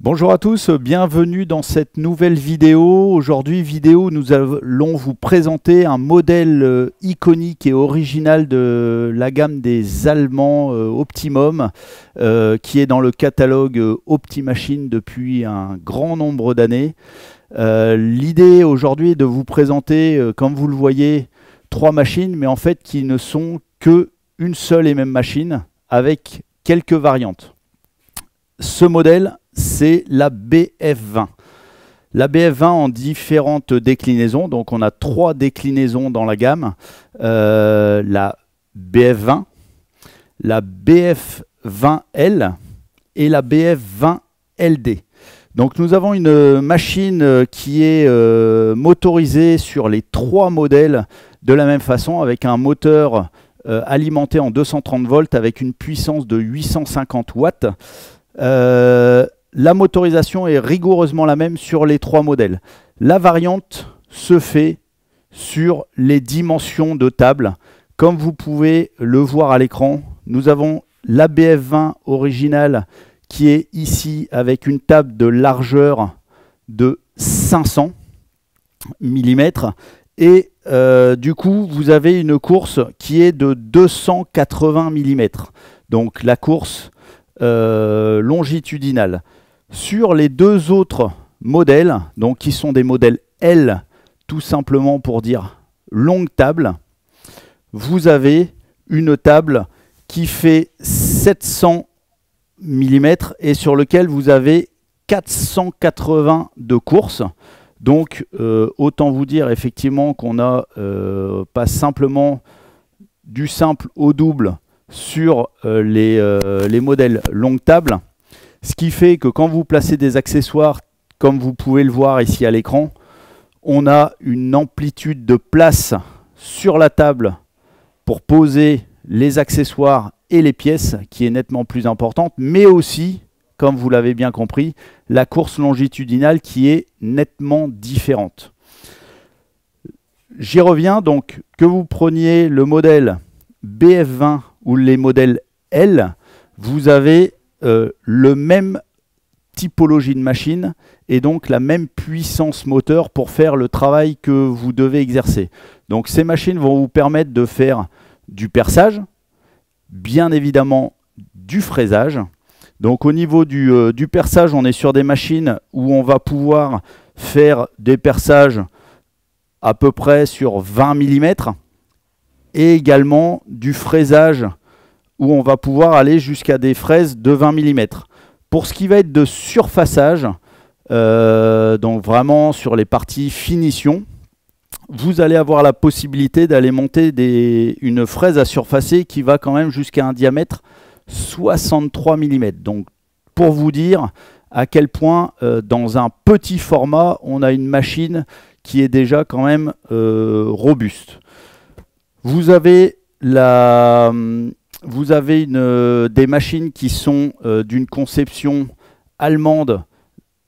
Bonjour à tous, bienvenue dans cette nouvelle vidéo. Aujourd'hui, nous allons vous présenter un modèle iconique et original de la gamme des Allemands Optimum qui est dans le catalogue Optimachine depuis un grand nombre d'années. L'idée aujourd'hui est de vous présenter, comme vous le voyez, trois machines, mais en fait qui ne sont qu'une seule et même machine avec quelques variantes. Ce modèle, c'est la BF20. La BF20 en différentes déclinaisons, donc on a trois déclinaisons dans la gamme. La BF20, la BF20L et la BF20LD. Donc nous avons une machine qui est motorisée sur les trois modèles de la même façon, avec un moteur alimenté en 230 volts avec une puissance de 850 watts. La motorisation est rigoureusement la même sur les trois modèles. La variante se fait sur les dimensions de table. Comme vous pouvez le voir à l'écran, nous avons la BF20 originale qui est ici avec une table de largeur de 500 mm et du coup vous avez une course qui est de 280 mm. Donc la course longitudinale. Sur les deux autres modèles, donc qui sont des modèles L, tout simplement pour dire longue table, vous avez une table qui fait 700 mm et sur lequel vous avez 480 de course. Donc autant vous dire effectivement qu'on n'a pas simplement du simple au double sur les modèles longue table, ce qui fait que quand vous placez des accessoires, comme vous pouvez le voir ici à l'écran, on a une amplitude de place sur la table pour poser les accessoires et les pièces qui est nettement plus importante, mais aussi, comme vous l'avez bien compris, la course longitudinale qui est nettement différente. J'y reviens, donc que vous preniez le modèle BF20 ou les modèles L, vous avez le même typologie de machine et donc la même puissance moteur pour faire le travail que vous devez exercer. Donc ces machines vont vous permettre de faire du perçage, bien évidemment du fraisage. Donc au niveau du perçage, on est sur des machines où on va pouvoir faire des perçages à peu près sur 20 mm et également du fraisage où on va pouvoir aller jusqu'à des fraises de 20 mm. Pour ce qui va être de surfaçage, donc vraiment sur les parties finition, vous allez avoir la possibilité d'aller monter une fraise à surfacer qui va quand même jusqu'à un diamètre 63 mm. Donc pour vous dire à quel point dans un petit format, on a une machine qui est déjà quand même robuste. Vous avez des machines qui sont d'une conception allemande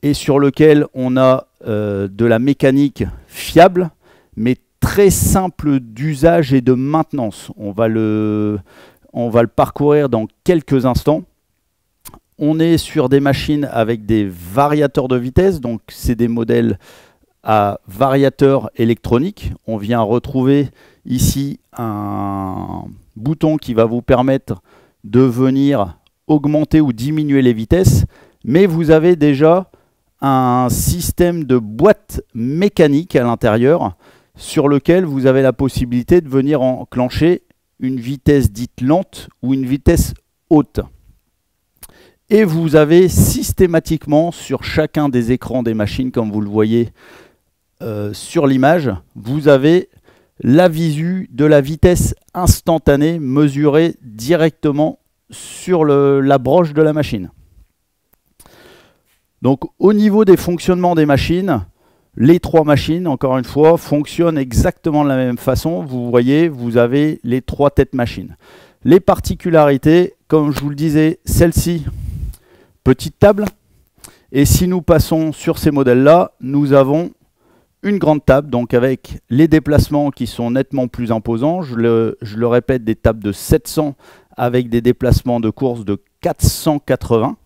et sur lesquelles on a de la mécanique fiable, mais très simple d'usage et de maintenance. On va le parcourir dans quelques instants. On est sur des machines avec des variateurs de vitesse, donc c'est des modèles à variateur électronique. On vient retrouver ici un bouton qui va vous permettre de venir augmenter ou diminuer les vitesses, mais vous avez déjà un système de boîte mécanique à l'intérieur sur lequel vous avez la possibilité de venir enclencher une vitesse dite lente ou une vitesse haute. Et vous avez systématiquement sur chacun des écrans des machines, comme vous le voyez sur l'image, vous avez la visu de la vitesse instantanée mesurée directement sur la broche de la machine. Donc au niveau des fonctionnements des machines, les trois machines, encore une fois, fonctionnent exactement de la même façon. Vous voyez, vous avez les trois têtes machines. Les particularités, comme je vous le disais, celle-ci, petite table. Et si nous passons sur ces modèles-là, nous avons une grande table, donc avec les déplacements qui sont nettement plus imposants. Je le répète, des tables de 700 avec des déplacements de course de 480.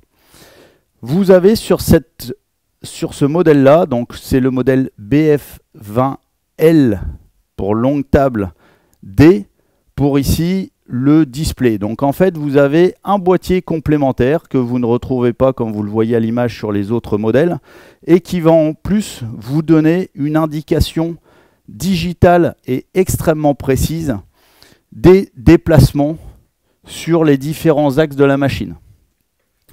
Vous avez sur ce modèle-là, donc c'est le modèle BF20L pour longue table D, pour ici le display. Donc en fait, vous avez un boîtier complémentaire que vous ne retrouvez pas comme vous le voyez à l'image sur les autres modèles et qui va en plus vous donner une indication digitale et extrêmement précise des déplacements sur les différents axes de la machine.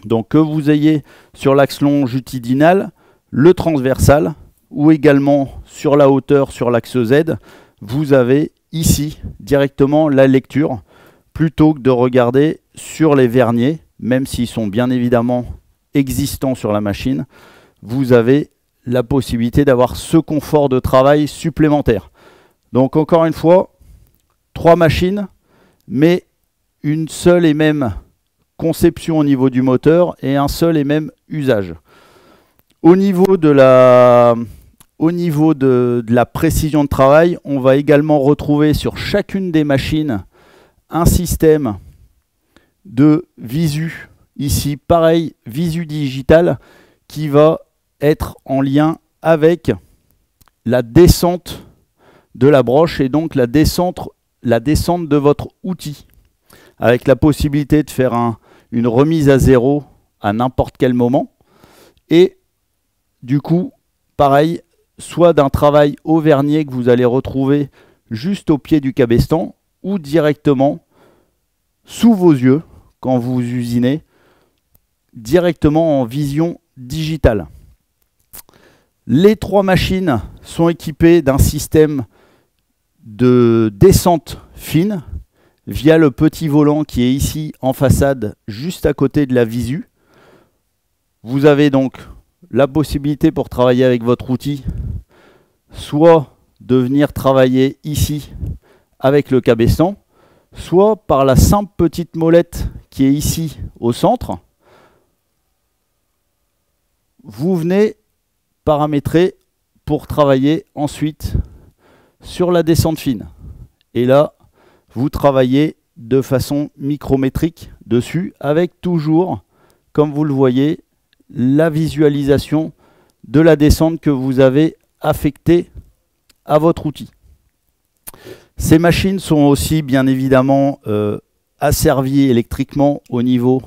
Donc que vous ayez sur l'axe longitudinal, le transversal ou également sur la hauteur sur l'axe Z, vous avez ici directement la lecture plutôt que de regarder sur les verniers, même s'ils sont bien évidemment existants sur la machine, vous avez la possibilité d'avoir ce confort de travail supplémentaire. Donc encore une fois, 3 machines, mais une seule et même conception au niveau du moteur et un seul et même usage. Au niveau de la précision de travail, on va également retrouver sur chacune des machines un système de visu, ici pareil, visu digital, qui va être en lien avec la descente de la broche et donc la descente de votre outil, avec la possibilité de faire une remise à zéro à n'importe quel moment. Et du coup, pareil, soit d'un travail au vernier que vous allez retrouver juste au pied du cabestan, ou directement sous vos yeux, quand vous usinez, directement en vision digitale. Les 3 machines sont équipées d'un système de descente fine via le petit volant qui est ici en façade, juste à côté de la visu. Vous avez donc la possibilité pour travailler avec votre outil, soit de venir travailler ici avec le cabestan, soit par la simple petite molette qui est ici au centre. Vous venez paramétrer pour travailler ensuite sur la descente fine. Et là, vous travaillez de façon micrométrique dessus, avec toujours, comme vous le voyez, la visualisation de la descente que vous avez affectée à votre outil. Ces machines sont aussi bien évidemment asservies électriquement au niveau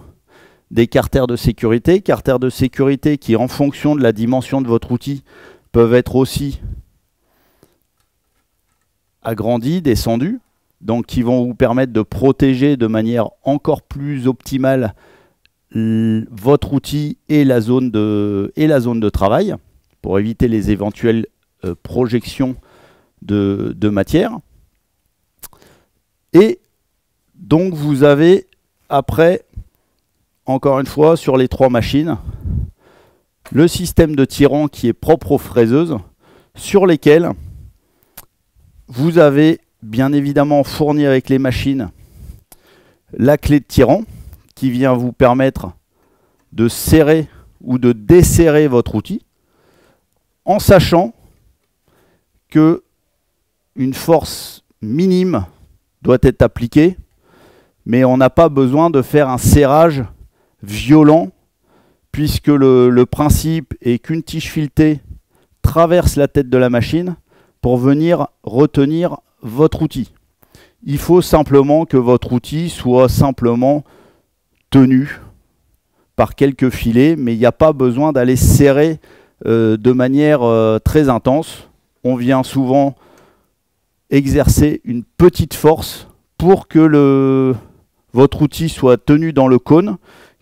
des carters de sécurité. Carters de sécurité qui, en fonction de la dimension de votre outil, peuvent être aussi agrandis, descendus, donc qui vont vous permettre de protéger de manière encore plus optimale votre outil et la zone de travail, pour éviter les éventuelles projections de matière. Et donc vous avez après, encore une fois, sur les 3 machines, le système de tirant qui est propre aux fraiseuses, sur lesquelles vous avez bien évidemment fourni avec les machines la clé de tirant qui vient vous permettre de serrer ou de desserrer votre outil, en sachant que une force minime doit être appliquée, mais on n'a pas besoin de faire un serrage violent, puisque le principe est qu'une tige filetée traverse la tête de la machine pour venir retenir votre outil. Il faut simplement que votre outil soit simplement tenu par quelques filets, mais il n'y a pas besoin d'aller serrer de manière très intense. On vient souvent exercer une petite force pour que votre outil soit tenu dans le cône,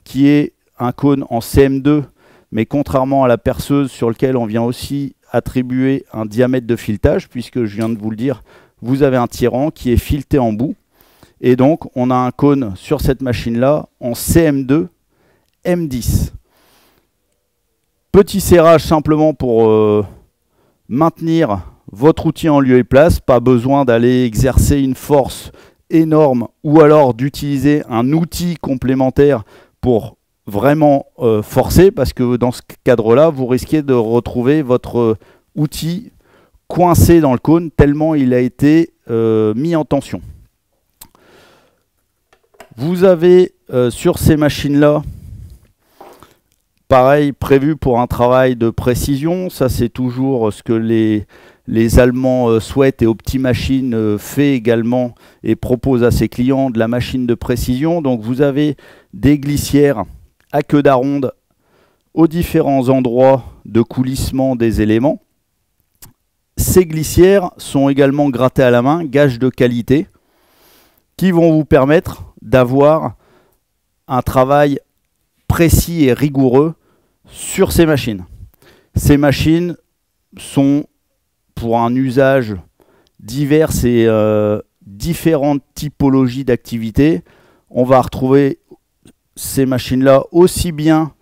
qui est un cône en CM2, mais contrairement à la perceuse sur lequel on vient aussi attribuer un diamètre de filetage, puisque je viens de vous le dire, vous avez un tirant qui est fileté en bout. Et donc, on a un cône sur cette machine-là en CM2 M10. Petit serrage simplement pour maintenir votre outil en lieu et place. Pas besoin d'aller exercer une force énorme ou alors d'utiliser un outil complémentaire pour vraiment forcer, parce que dans ce cadre-là, vous risquez de retrouver votre outil coincé dans le cône tellement il a été mis en tension. Vous avez sur ces machines-là Pareil, prévu pour un travail de précision. Ça, c'est toujours ce que les Allemands souhaitent, et Optimachine fait également et propose à ses clients de la machine de précision. Donc vous avez des glissières à queue d'aronde aux différents endroits de coulissement des éléments. Ces glissières sont également grattées à la main, gage de qualité, qui vont vous permettre d'avoir un travail précis et rigoureux sur ces machines. Ces machines sont pour un usage divers et différentes typologies d'activités. On va retrouver ces machines-là aussi bien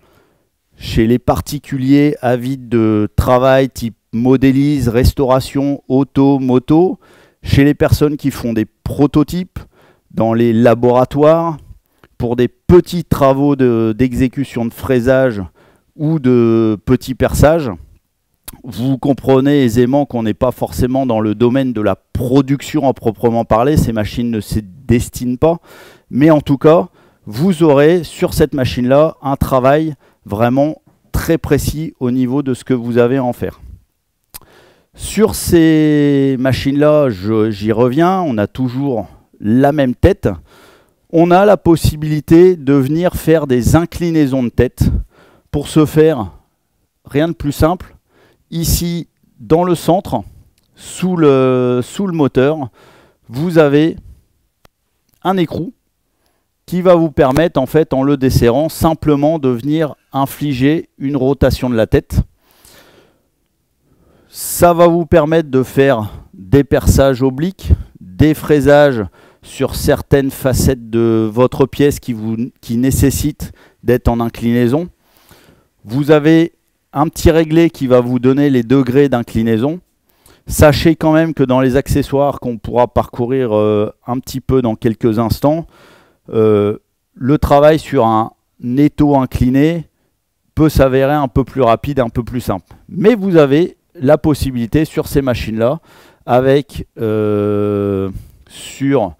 chez les particuliers avides de travail type modélise, restauration, auto, moto, chez les personnes qui font des prototypes, dans les laboratoires, pour des petits travaux d'exécution de fraisage ou de petits perçages. Vous comprenez aisément qu'on n'est pas forcément dans le domaine de la production à proprement parler, ces machines ne s'y destinent pas, mais en tout cas, vous aurez sur cette machine-là un travail vraiment très précis au niveau de ce que vous avez à en faire. Sur ces machines-là, j'y reviens, on a toujours la même tête. On a la possibilité de venir faire des inclinaisons de tête. Pour ce faire, rien de plus simple. Ici, dans le centre, sous le moteur, vous avez un écrou qui va vous permettre, en fait, en le desserrant, simplement de venir infliger une rotation de la tête. Ça va vous permettre de faire des perçages obliques, des fraisages sur certaines facettes de votre pièce qui nécessitent d'être en inclinaison. Vous avez un petit réglé qui va vous donner les degrés d'inclinaison. Sachez quand même que dans les accessoires qu'on pourra parcourir un petit peu dans quelques instants, le travail sur un étau incliné peut s'avérer un peu plus rapide, un peu plus simple. Mais vous avez la possibilité sur ces machines-là, avec sur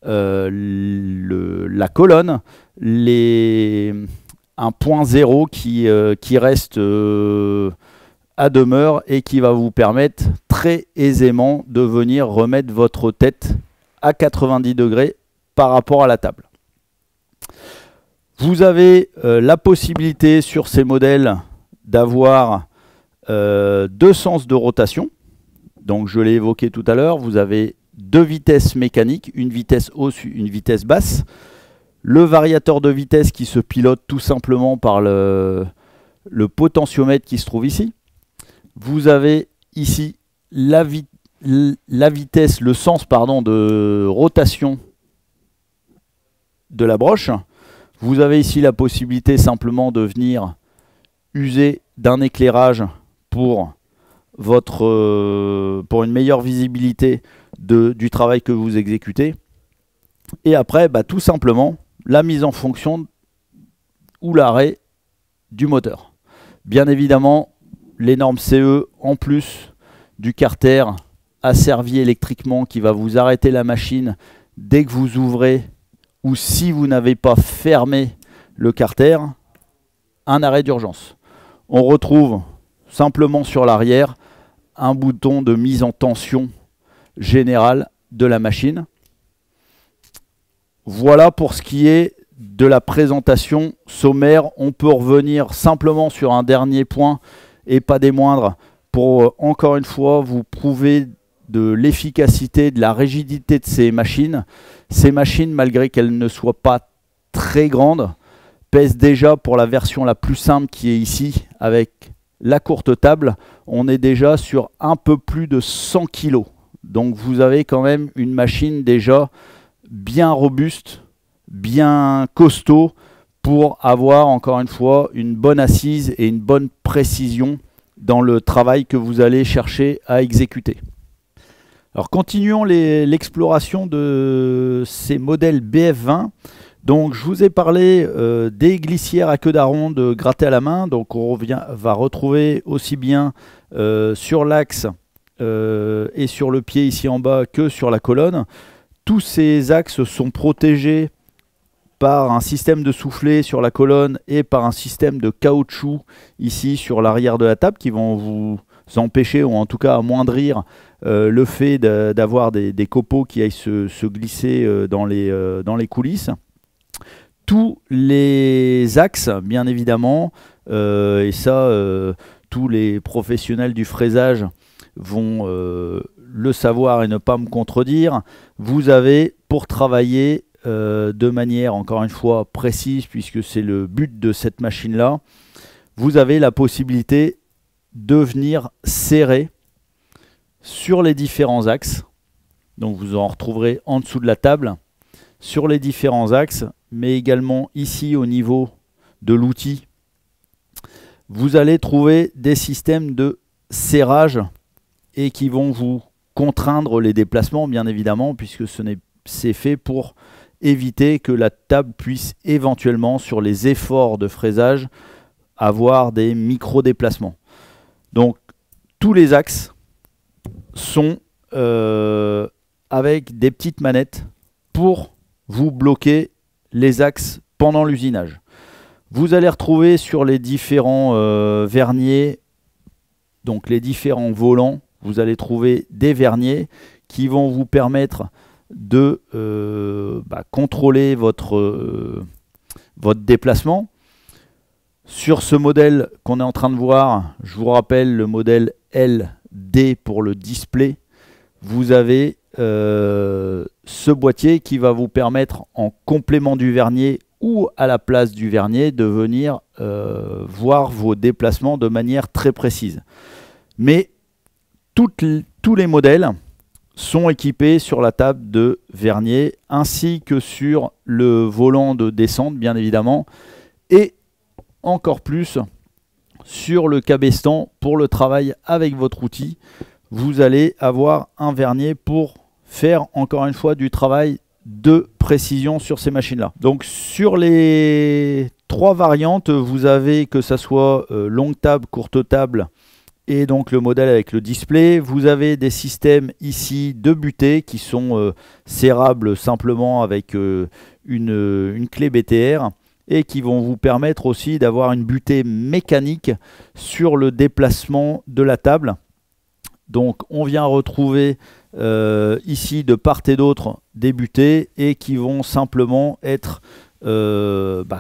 la colonne, un point zéro qui reste à demeure et qui va vous permettre très aisément de venir remettre votre tête à 90 degrés par rapport à la table. Vous avez la possibilité sur ces modèles d'avoir deux sens de rotation. Donc je l'ai évoqué tout à l'heure, vous avez deux vitesses mécaniques, une vitesse hausse, une vitesse basse. Le variateur de vitesse qui se pilote tout simplement par le potentiomètre qui se trouve ici. Vous avez ici la vitesse, le sens pardon, de rotation de la broche. Vous avez ici la possibilité simplement de venir user d'un éclairage pour une meilleure visibilité du travail que vous exécutez. Et après, tout simplement, la mise en fonction ou l'arrêt du moteur. Bien évidemment, les normes CE, en plus du carter asservi électriquement qui va vous arrêter la machine dès que vous ouvrez ou si vous n'avez pas fermé le carter, un arrêt d'urgence. On retrouve simplement sur l'arrière un bouton de mise en tension générale de la machine. Voilà pour ce qui est de la présentation sommaire. On peut revenir simplement sur un dernier point et pas des moindres pour encore une fois vous prouver de l'efficacité, de la rigidité de ces machines. Ces machines, malgré qu'elles ne soient pas très grandes, pèsent déjà, pour la version la plus simple qui est ici avec la courte table, on est déjà sur un peu plus de 100 kg. Donc vous avez quand même une machine déjà bien robuste, bien costaud pour avoir encore une fois une bonne assise et une bonne précision dans le travail que vous allez chercher à exécuter. Alors continuons l'exploration de ces modèles BF20. Donc je vous ai parlé des glissières à queue d'aronde grattées à la main. Donc on va retrouver aussi bien sur l'axe et sur le pied ici en bas que sur la colonne. Tous ces axes sont protégés par un système de soufflet sur la colonne et par un système de caoutchouc ici sur l'arrière de la table qui vont vous empêcher ou en tout cas amoindrir le fait d'avoir des copeaux qui aillent se glisser dans les coulisses. Tous les axes, bien évidemment, et ça, tous les professionnels du fraisage vont le savoir et ne pas me contredire, vous avez pour travailler de manière, encore une fois, précise, puisque c'est le but de cette machine-là, vous avez la possibilité de venir serrer sur les différents axes. Donc vous en retrouverez en dessous de la table, sur les différents axes, mais également ici au niveau de l'outil. Vous allez trouver des systèmes de serrage et qui vont vous contraindre les déplacements, bien évidemment, puisque c'est fait pour éviter que la table puisse éventuellement, sur les efforts de fraisage, avoir des micro-déplacements. Donc, tous les axes sont avec des petites manettes pour vous bloquer les axes pendant l'usinage. Vous allez retrouver sur les différents verniers, donc les différents volants, vous allez trouver des verniers qui vont vous permettre de contrôler votre déplacement. Sur ce modèle qu'on est en train de voir, je vous rappelle le modèle LD pour le display, vous avez ce boîtier qui va vous permettre en complément du vernier ou à la place du vernier de venir voir vos déplacements de manière très précise. Mais tous les modèles sont équipés sur la table de vernier ainsi que sur le volant de descente bien évidemment et encore plus sur le cabestan pour le travail avec votre outil. Vous allez avoir un vernier pour faire encore une fois du travail de précision sur ces machines-là. Donc sur les trois variantes, vous avez que ça soit longue table, courte table et donc le modèle avec le display. Vous avez des systèmes ici de butée qui sont serrables simplement avec une clé BTR et qui vont vous permettre aussi d'avoir une butée mécanique sur le déplacement de la table. Donc on vient retrouver ici de part et d'autre des butées et qui vont simplement être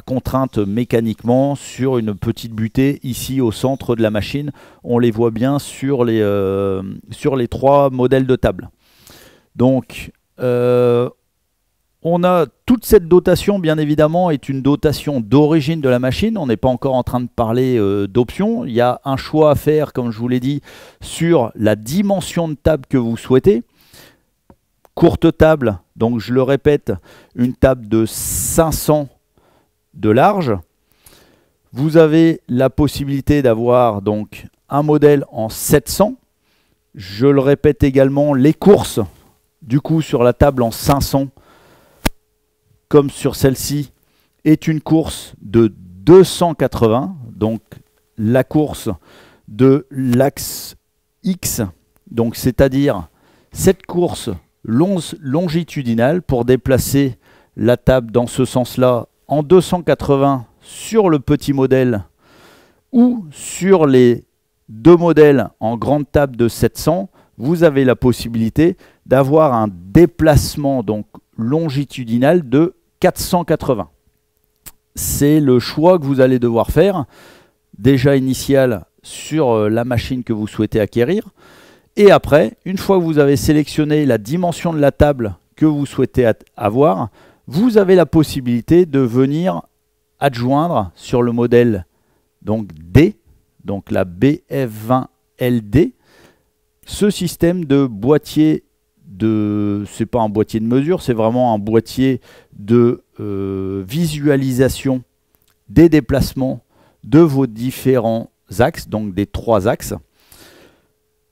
contraintes mécaniquement sur une petite butée ici au centre de la machine. On les voit bien sur les trois modèles de table. Donc on a toute cette dotation, bien évidemment, est une dotation d'origine de la machine. On n'est pas encore en train de parler d'options. Il y a un choix à faire, comme je vous l'ai dit, sur la dimension de table que vous souhaitez. Courte table, donc je le répète, une table de 500 de large. Vous avez la possibilité d'avoir donc un modèle en 700. Je le répète également, les courses, du coup, sur la table en 500, comme sur celle-ci, est une course de 280, donc la course de l'axe X, donc c'est-à-dire cette course longitudinale pour déplacer la table dans ce sens-là en 280 sur le petit modèle ou sur les deux modèles en grande table de 700, vous avez la possibilité d'avoir un déplacement donc longitudinal de 480. C'est le choix que vous allez devoir faire, déjà initial sur la machine que vous souhaitez acquérir. Et après, une fois que vous avez sélectionné la dimension de la table que vous souhaitez avoir, vous avez la possibilité de venir adjoindre sur le modèle donc D, donc la BF20LD, ce système de boîtier c'est pas un boîtier de mesure, c'est vraiment un boîtier de visualisation des déplacements de vos différents axes, donc des trois axes.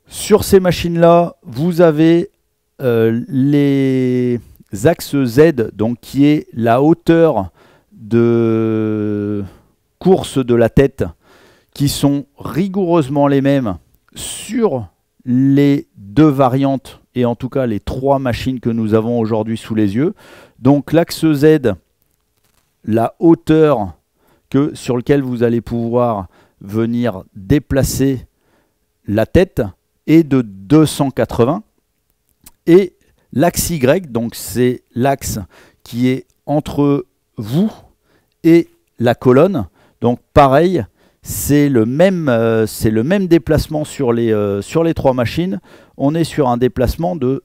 Sur ces machines-là, vous avez les axes Z, donc qui est la hauteur de course de la tête, qui sont rigoureusement les mêmes sur les deux variantes et en tout cas les trois machines que nous avons aujourd'hui sous les yeux. Donc l'axe Z la hauteur sur laquelle vous allez pouvoir venir déplacer la tête est de 280. Et l'axe Y, donc c'est l'axe qui est entre vous et la colonne. Donc pareil, c'est le même déplacement sur les trois machines. On est sur un déplacement de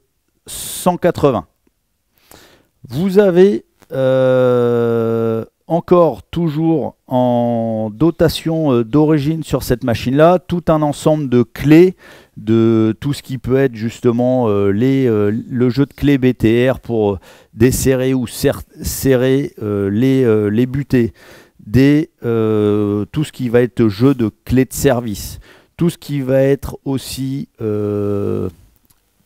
180. Vous avez encore toujours en dotation d'origine sur cette machine-là, tout un ensemble de clés, de tout ce qui peut être justement le jeu de clés BTR pour desserrer ou serrer les butées, tout ce qui va être jeu de clés de service, tout ce qui va être aussi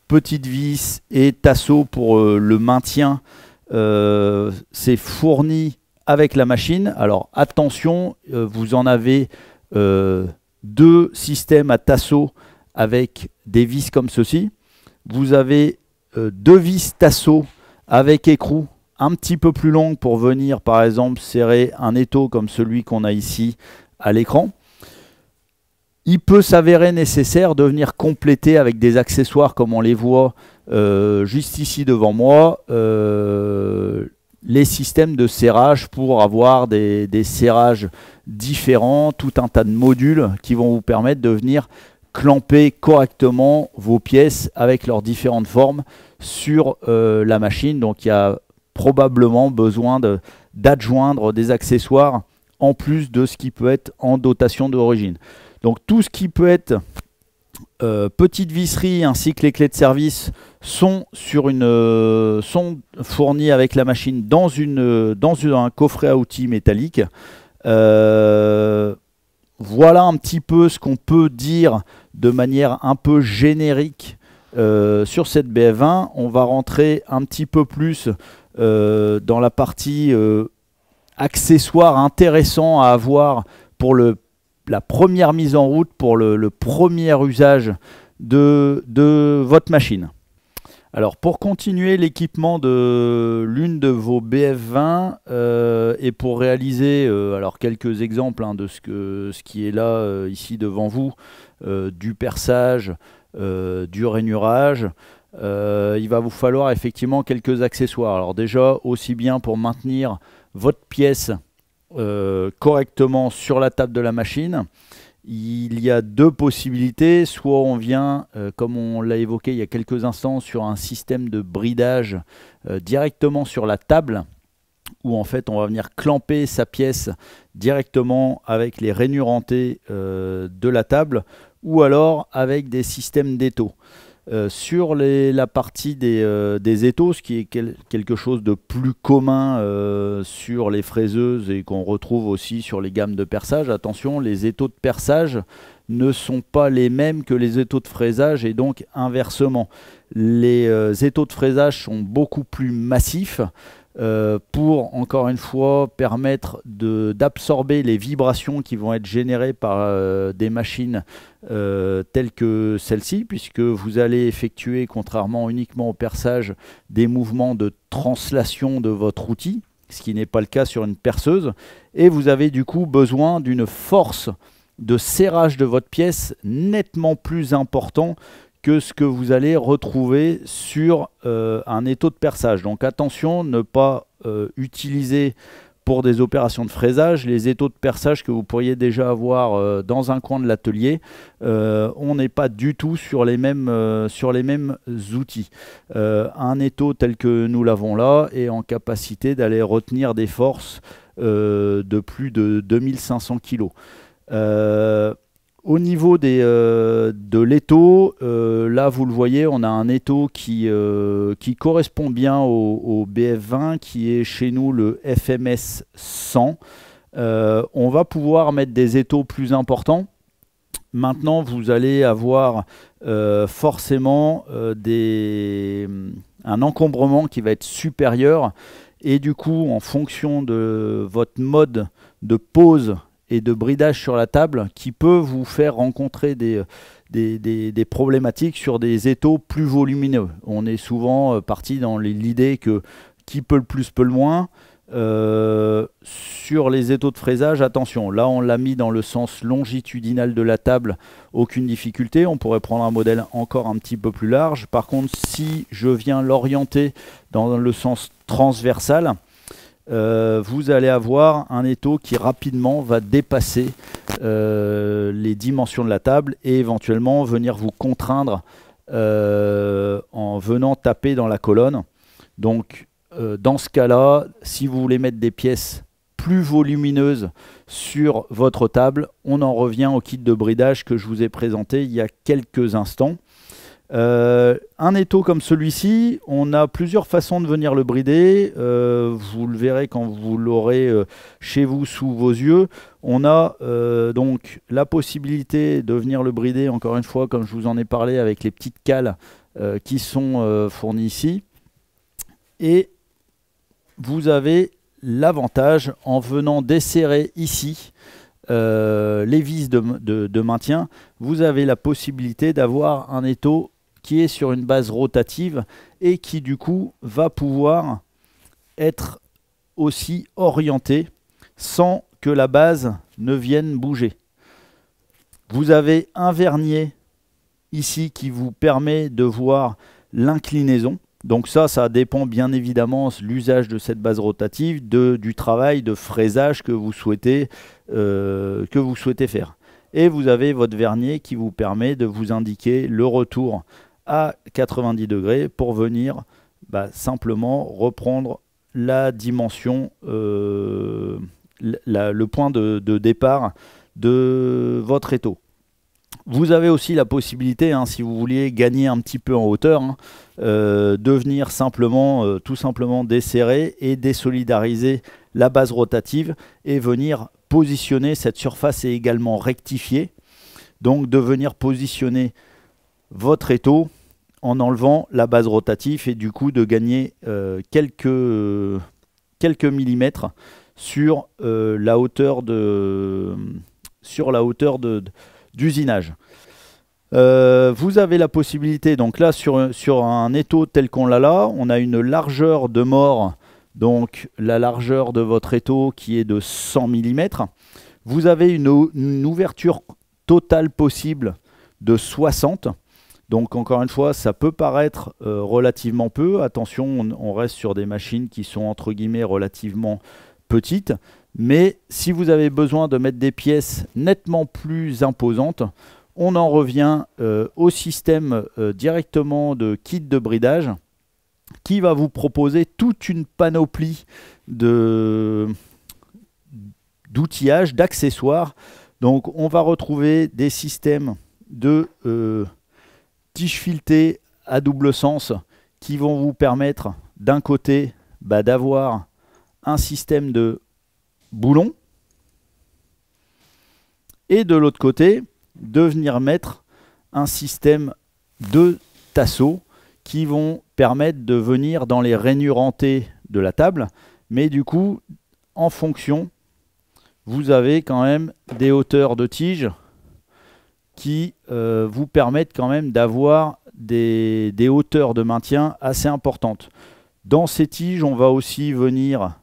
petites vis et tasseaux pour le maintien, c'est fourni avec la machine. Alors attention, vous en avez deux systèmes à tasseaux avec des vis comme ceci. Vous avez deux vis tasseaux avec écrou un petit peu plus longues pour venir par exemple serrer un étau comme celui qu'on a ici à l'écran. Il peut s'avérer nécessaire de venir compléter avec des accessoires comme on les voit juste ici devant moi, les systèmes de serrage pour avoir des serrages différents, tout un tas de modules qui vont vous permettre de venir clamper correctement vos pièces avec leurs différentes formes sur la machine. Donc il y a probablement besoin d'adjoindre des accessoires en plus de ce qui peut être en dotation d'origine. Donc tout ce qui peut être petite visserie ainsi que les clés de service sont fournis avec la machine dans un coffret à outils métallique. Voilà un petit peu ce qu'on peut dire de manière un peu générique sur cette BF20. On va rentrer un petit peu plus dans la partie accessoires intéressants à avoir pour la première mise en route, pour le premier usage de votre machine. Alors pour continuer l'équipement de l'une de vos BF20 et pour réaliser alors quelques exemples de ce qui est là ici devant vous, du perçage, du rainurage, il va vous falloir effectivement quelques accessoires. Alors déjà aussi bien pour maintenir votre pièce correctement sur la table de la machine, il y a deux possibilités. Soit on vient, comme on l'a évoqué il y a quelques instants, sur un système de bridage directement sur la table, où en fait on va venir clamper sa pièce directement avec les rainurantées de la table, ou alors avec des systèmes d'étau. Sur la partie des étaux, ce qui est quelque chose de plus commun sur les fraiseuses et qu'on retrouve aussi sur les gammes de perçage, attention, les étaux de perçage ne sont pas les mêmes que les étaux de fraisage et donc inversement. Les étaux de fraisage sont beaucoup plus massifs pour, encore une fois, permettre d'absorber les vibrations qui vont être générées par des machines telles que celle-ci, puisque vous allez effectuer, contrairement uniquement au perçage, des mouvements de translation de votre outil, ce qui n'est pas le cas sur une perceuse, et vous avez du coup besoin d'une force de serrage de votre pièce nettement plus important que ce que vous allez retrouver sur un étau de perçage. Donc attention, ne pas utiliser pour des opérations de fraisage les étaux de perçage que vous pourriez déjà avoir dans un coin de l'atelier. On n'est pas du tout sur les mêmes outils. Un étau tel que nous l'avons là est en capacité d'aller retenir des forces de plus de 2500 kg. Au niveau de l'étau, là vous le voyez, on a un étau qui correspond bien au BF20, qui est chez nous le FMS 100. On va pouvoir mettre des étaux plus importants. Maintenant, vous allez avoir forcément un encombrement qui va être supérieur. Et du coup, en fonction de votre mode de pose et de bridage sur la table, qui peut vous faire rencontrer des problématiques sur des étaux plus volumineux. On est souvent parti dans l'idée que qui peut le plus peut le moins. Sur les étaux de fraisage, attention, là on l'a mis dans le sens longitudinal de la table, aucune difficulté. On pourrait prendre un modèle encore un petit peu plus large. Par contre, si je viens l'orienter dans le sens transversal, vous allez avoir un étau qui rapidement va dépasser les dimensions de la table et éventuellement venir vous contraindre en venant taper dans la colonne. Donc dans ce cas-là, si vous voulez mettre des pièces plus volumineuses sur votre table, on en revient au kit de bridage que je vous ai présenté il y a quelques instants. Un étau comme celui-ci, on a plusieurs façons de venir le brider. Vous le verrez quand vous l'aurez chez vous sous vos yeux. On a donc la possibilité de venir le brider, encore une fois, comme je vous en ai parlé, avec les petites cales qui sont fournies ici. Et vous avez l'avantage, en venant desserrer ici les vis de maintien, vous avez la possibilité d'avoir un étau qui est sur une base rotative et qui du coup va pouvoir être aussi orienté sans que la base ne vienne bouger. Vous avez un vernier ici qui vous permet de voir l'inclinaison. Donc ça dépend bien évidemment de l'usage de cette base rotative, du travail de fraisage que vous souhaitez faire. Et vous avez votre vernier qui vous permet de vous indiquer le retour à 90 degrés pour venir simplement reprendre la dimension, le point de départ de votre étau. Vous avez aussi la possibilité, si vous vouliez gagner un petit peu en hauteur, de venir tout simplement desserrer et désolidariser la base rotative et venir positionner cette surface est également rectifiée. Donc de venir positionner votre étau en enlevant la base rotative et du coup de gagner quelques millimètres sur la hauteur d'usinage. Vous avez la possibilité, donc là sur un étau tel qu'on l'a là, on a une largeur de mort, donc la largeur de votre étau qui est de 100 mm. Vous avez une ouverture totale possible de 60. Donc encore une fois, ça peut paraître relativement peu. Attention, on reste sur des machines qui sont entre guillemets relativement petites. Mais si vous avez besoin de mettre des pièces nettement plus imposantes, on en revient au système directement de kit de bridage qui va vous proposer toute une panoplie d'outillage, d'accessoires. Donc on va retrouver des systèmes de tiges filetées à double sens qui vont vous permettre d'un côté d'avoir un système de boulon et de l'autre côté de venir mettre un système de tasseaux qui vont permettre de venir dans les rainures hantées de la table, mais du coup en fonction vous avez quand même des hauteurs de tiges qui vous permettent quand même d'avoir des hauteurs de maintien assez importantes. Dans ces tiges, on va aussi venir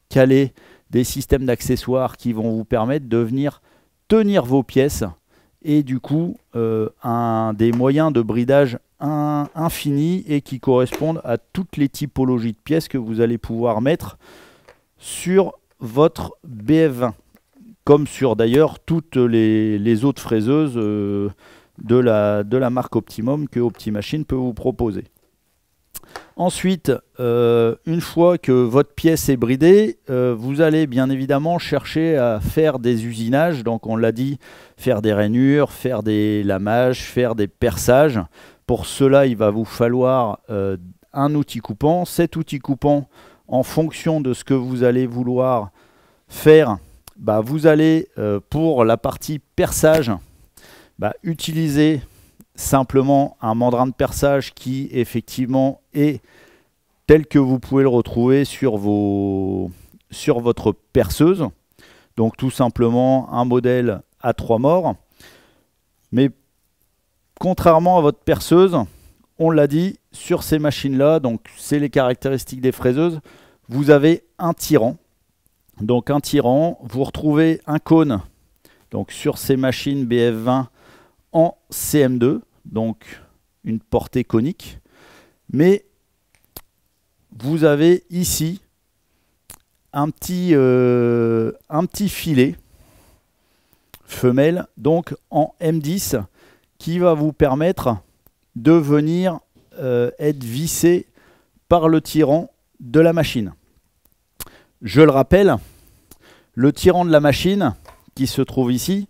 caler des systèmes d'accessoires qui vont vous permettre de venir tenir vos pièces et du coup des moyens de bridage infinis et qui correspondent à toutes les typologies de pièces que vous allez pouvoir mettre sur votre BF20. Comme sur d'ailleurs toutes les autres fraiseuses de la marque Optimum que Optimachine peut vous proposer. Ensuite, une fois que votre pièce est bridée, vous allez bien évidemment chercher à faire des usinages. Donc on l'a dit, faire des rainures, faire des lamages, faire des perçages. Pour cela, il va vous falloir un outil coupant. Cet outil coupant, en fonction de ce que vous allez vouloir faire, vous allez, pour la partie perçage, utiliser simplement un mandrin de perçage qui effectivement est tel que vous pouvez le retrouver sur votre perceuse. Donc tout simplement un modèle à 3 morts. Mais contrairement à votre perceuse, on l'a dit, sur ces machines-là, donc c'est les caractéristiques des fraiseuses, vous avez un tirant. Donc un tirant, vous retrouvez un cône donc sur ces machines BF20 en CM2, donc une portée conique. Mais vous avez ici un petit filet femelle, donc en M10, qui va vous permettre de venir être vissé par le tirant de la machine. Je le rappelle, le tirant de la machine qui se trouve ici,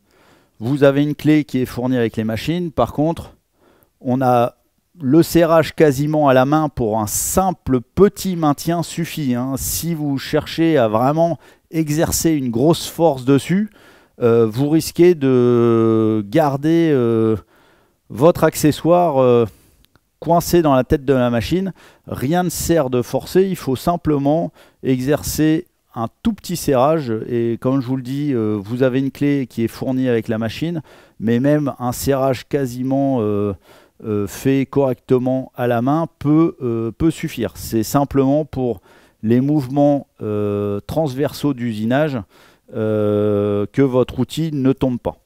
vous avez une clé qui est fournie avec les machines. Par contre, on a le serrage quasiment à la main pour un simple petit maintien suffit. Si vous cherchez à vraiment exercer une grosse force dessus, vous risquez de garder votre accessoire coincé dans la tête de la machine. Rien ne sert de forcer, il faut simplement exercer un tout petit serrage. Et comme je vous le dis, vous avez une clé qui est fournie avec la machine, mais même un serrage quasiment fait correctement à la main peut suffire. C'est simplement pour les mouvements transversaux d'usinage que votre outil ne tombe pas.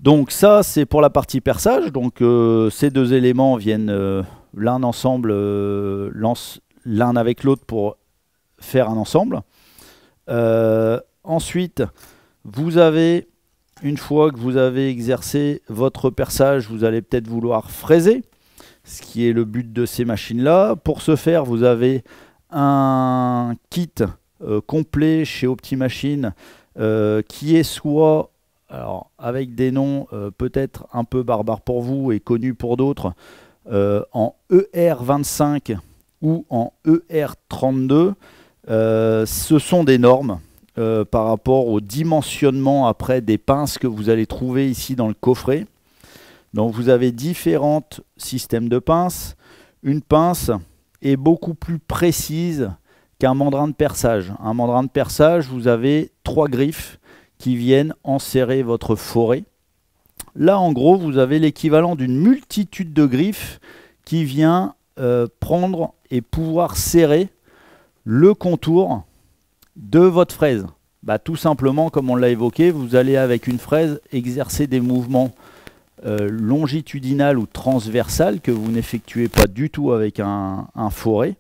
Donc ça, c'est pour la partie perçage. Donc ces deux éléments viennent l'un ensemble, l'un avec l'autre pour faire un ensemble. Ensuite, vous avez, une fois que vous avez exercé votre perçage, vous allez peut-être vouloir fraiser, ce qui est le but de ces machines-là. Pour ce faire, vous avez un kit complet chez OptiMachine qui est soit, alors avec des noms peut-être un peu barbares pour vous et connus pour d'autres, en ER25 ou en ER32. Ce sont des normes par rapport au dimensionnement après des pinces que vous allez trouver ici dans le coffret. Donc vous avez différents systèmes de pinces. Une pince est beaucoup plus précise qu'un mandrin de perçage. Un mandrin de perçage, vous avez 3 griffes qui viennent enserrer votre forêt. Là, en gros, vous avez l'équivalent d'une multitude de griffes qui vient prendre et pouvoir serrer le contour de votre fraise. Tout simplement, comme on l'a évoqué, vous allez avec une fraise exercer des mouvements longitudinal ou transversal que vous n'effectuez pas du tout avec un forêt.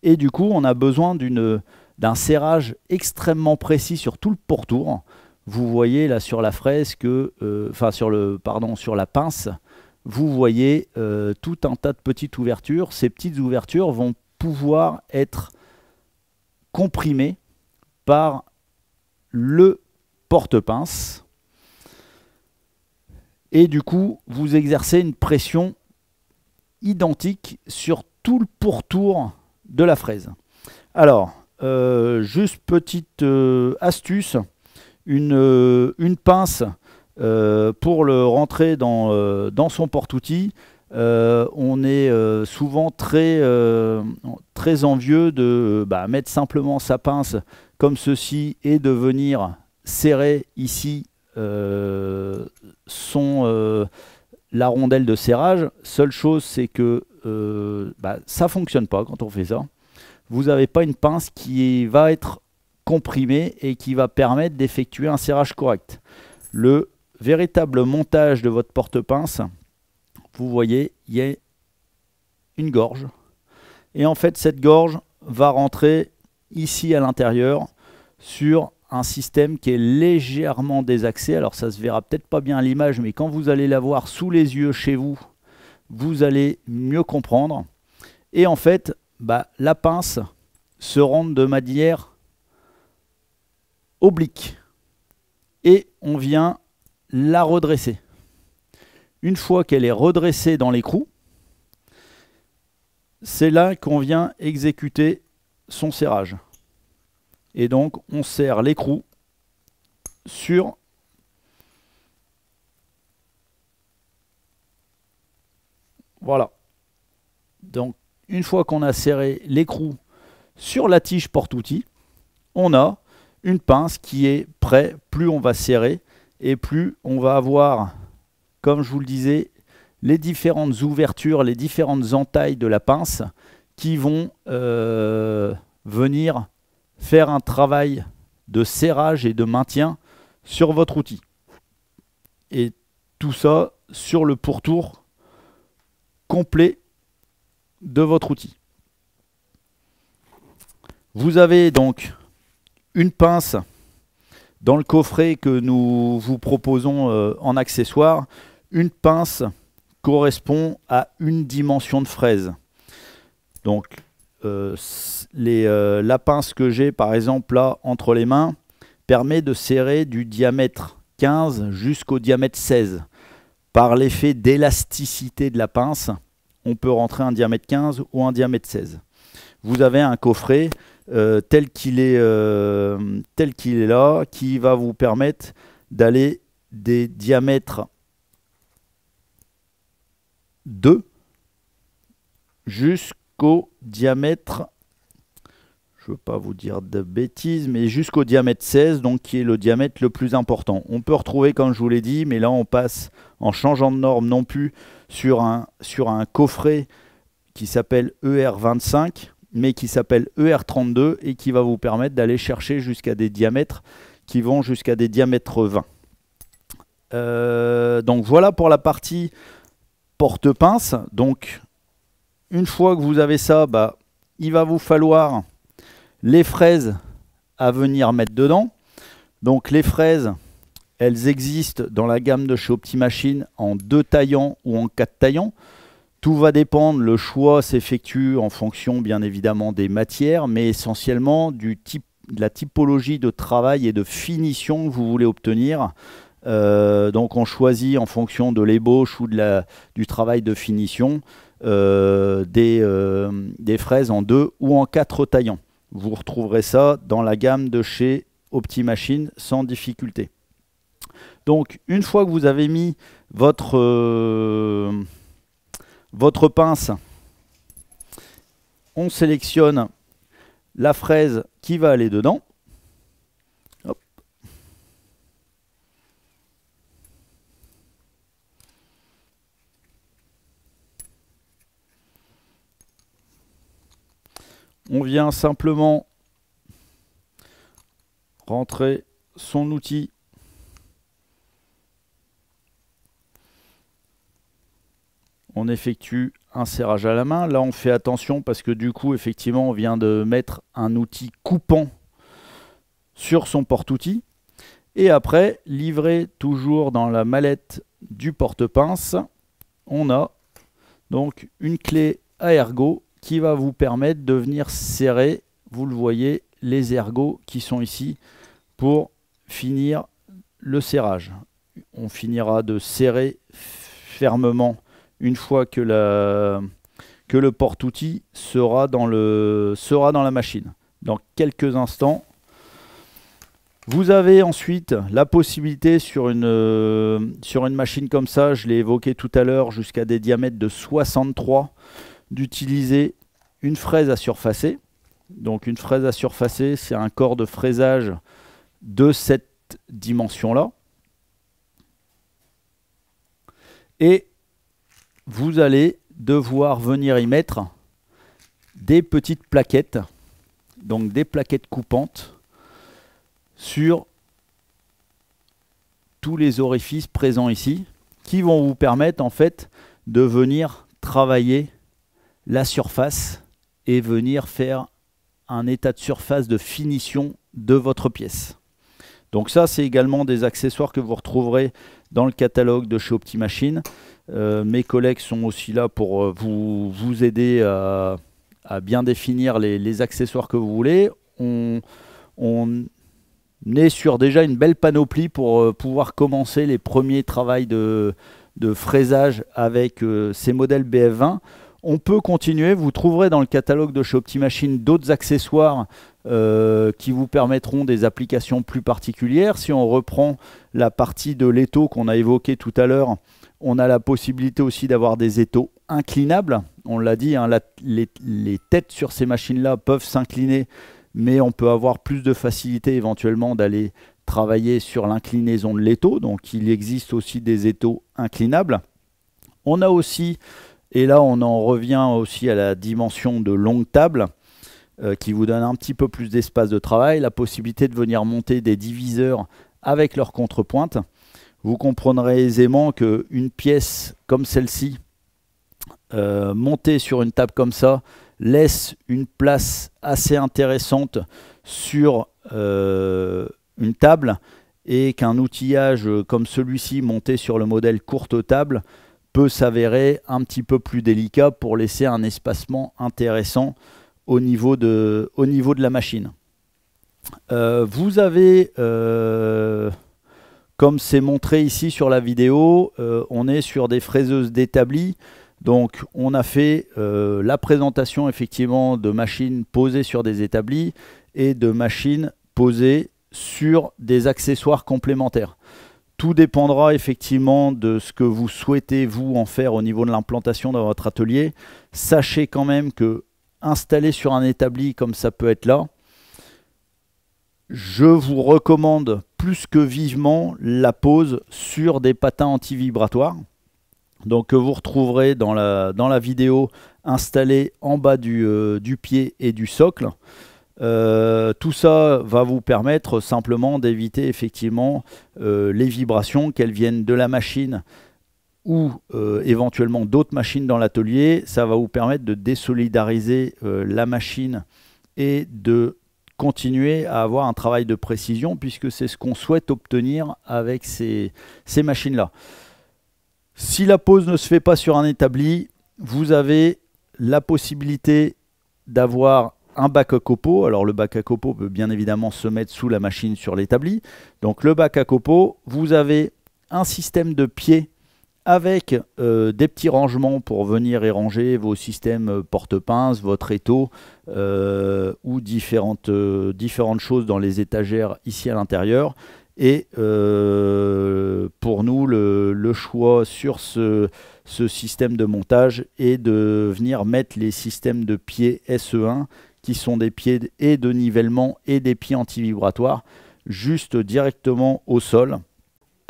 Et du coup, on a besoin d'un serrage extrêmement précis sur tout le pourtour. Vous voyez là sur la fraise que, sur la pince, vous voyez tout un tas de petites ouvertures. Ces petites ouvertures vont pouvoir être comprimées par le porte-pince. Et du coup, vous exercez une pression identique sur tout le pourtour de la fraise. Alors, juste petite astuce, une pince pour le rentrer dans son porte-outil, on est souvent très envieux de mettre simplement sa pince comme ceci et de venir serrer ici la rondelle de serrage. Seule chose, c'est que ça ne fonctionne pas quand on fait ça. Vous n'avez pas une pince qui va être comprimée et qui va permettre d'effectuer un serrage correct. Le véritable montage de votre porte-pince, vous voyez, il y a une gorge. Et en fait, cette gorge va rentrer ici à l'intérieur sur un système qui est légèrement désaxé. Alors ça se verra peut-être pas bien à l'image, mais quand vous allez l'avoir sous les yeux chez vous, vous allez mieux comprendre. Et en fait, la pince se rentre de manière oblique. Et on vient la redresser. Une fois qu'elle est redressée dans l'écrou, c'est là qu'on vient exécuter son serrage. Et donc, on serre l'écrou sur voilà. Donc, une fois qu'on a serré l'écrou sur la tige porte-outil, on a une pince qui est prête. Plus on va serrer et plus on va avoir, comme je vous le disais, les différentes ouvertures, les différentes entailles de la pince qui vont venir faire un travail de serrage et de maintien sur votre outil. Et tout ça sur le pourtour complet de votre outil. Vous avez donc une pince dans le coffret que nous vous proposons en accessoire. Une pince correspond à une dimension de fraise. Donc la pince que j'ai par exemple là entre les mains permet de serrer du diamètre 15 jusqu'au diamètre 16. Par l'effet d'élasticité de la pince, on peut rentrer un diamètre 15 ou un diamètre 16. Vous avez un coffret tel qu'il est là, qui va vous permettre d'aller des diamètres 2 jusqu'au diamètre, je ne veux pas vous dire de bêtises, mais jusqu'au diamètre 16, donc qui est le diamètre le plus important. On peut retrouver, comme je vous l'ai dit, mais là on passe en changeant de norme non plus sur un coffret qui s'appelle ER25, mais qui s'appelle ER32 et qui va vous permettre d'aller chercher jusqu'à des diamètres qui vont jusqu'à des diamètres 20. Donc voilà pour la partie porte-pince. Donc une fois que vous avez ça, il va vous falloir les fraises à venir mettre dedans. Donc les fraises, elles existent dans la gamme de chez Optimachine en 2 taillants ou en 4 taillants. Tout va dépendre, le choix s'effectue en fonction bien évidemment des matières, mais essentiellement de la typologie de travail et de finition que vous voulez obtenir. Donc on choisit en fonction de l'ébauche ou du travail de finition des fraises en 2 ou en 4 taillants. Vous retrouverez ça dans la gamme de chez Optimachine sans difficulté. Donc une fois que vous avez mis votre pince, on sélectionne la fraise qui va aller dedans. Hop. On vient simplement rentrer son outil on effectue un serrage à la main. Là, on fait attention parce que du coup, effectivement, on vient de mettre un outil coupant sur son porte-outil. Et après, livré toujours dans la mallette du porte-pince, on a donc une clé à ergot qui va vous permettre de venir serrer, vous le voyez, les ergots qui sont ici pour finir le serrage. On finira de serrer fermement une fois que le porte-outil sera dans la machine. Dans quelques instants, vous avez ensuite la possibilité sur une machine comme ça, je l'ai évoqué tout à l'heure, jusqu'à des diamètres de 63, d'utiliser une fraise à surfacer. Donc une fraise à surfacer, c'est un corps de fraisage de cette dimension-là. Et vous allez devoir venir y mettre des petites plaquettes, donc des plaquettes coupantes sur tous les orifices présents ici, qui vont vous permettre en fait de venir travailler la surface et venir faire un état de surface de finition de votre pièce. Donc ça, c'est également des accessoires que vous retrouverez dans le catalogue de chez Optimachine. Mes collègues sont aussi là pour vous aider à bien définir les accessoires que vous voulez. On est sur déjà une belle panoplie pour pouvoir commencer les premiers travaux de fraisage avec ces modèles BF20. On peut continuer, vous trouverez dans le catalogue de chez Optimachine d'autres accessoires qui vous permettront des applications plus particulières. Si on reprend la partie de l'étau qu'on a évoqué tout à l'heure, on a la possibilité aussi d'avoir des étaux inclinables. On l'a dit, hein, les têtes sur ces machines-là peuvent s'incliner, mais on peut avoir plus de facilité éventuellement d'aller travailler sur l'inclinaison de l'étau. Donc il existe aussi des étaux inclinables. On a aussi, et là on en revient aussi à la dimension de longue table, qui vous donne un petit peu plus d'espace de travail, la possibilité de venir monter des diviseurs avec leur contrepointe. Vous comprendrez aisément qu'une pièce comme celle-ci, montée sur une table comme ça, laisse une place assez intéressante sur une table, et qu'un outillage comme celui-ci monté sur le modèle courte table peut s'avérer un petit peu plus délicat pour laisser un espacement intéressant au niveau de la machine. Vous avez, comme c'est montré ici sur la vidéo, on est sur des fraiseuses d'établi. Donc on a fait la présentation effectivement de machines posées sur des établis et de machines posées sur des accessoires complémentaires. Tout dépendra effectivement de ce que vous souhaitez vous en faire au niveau de l'implantation dans votre atelier. Sachez quand même que installé sur un établi comme ça peut être là, je vous recommande plus que vivement la pose sur des patins anti-vibratoires. Donc vous retrouverez dans la vidéo installé en bas du pied et du socle. Tout ça va vous permettre simplement d'éviter effectivement les vibrations, qu'elles viennent de la machine ou éventuellement d'autres machines dans l'atelier. Ça va vous permettre de désolidariser la machine et de continuer à avoir un travail de précision, puisque c'est ce qu'on souhaite obtenir avec ces machines-là. Si la pose ne se fait pas sur un établi, vous avez la possibilité d'avoir un bac à copeaux. Alors le bac à copeaux peut bien évidemment se mettre sous la machine sur l'établi. Donc le bac à copeaux, vous avez un système de pieds avec des petits rangements pour venir et ranger vos systèmes porte-pinces, votre étau ou différentes choses dans les étagères ici à l'intérieur. Et pour nous, le choix sur ce système de montage est de venir mettre les systèmes de pieds SE1, qui sont des pieds et de nivellement et des pieds anti-vibratoires, juste directement au sol.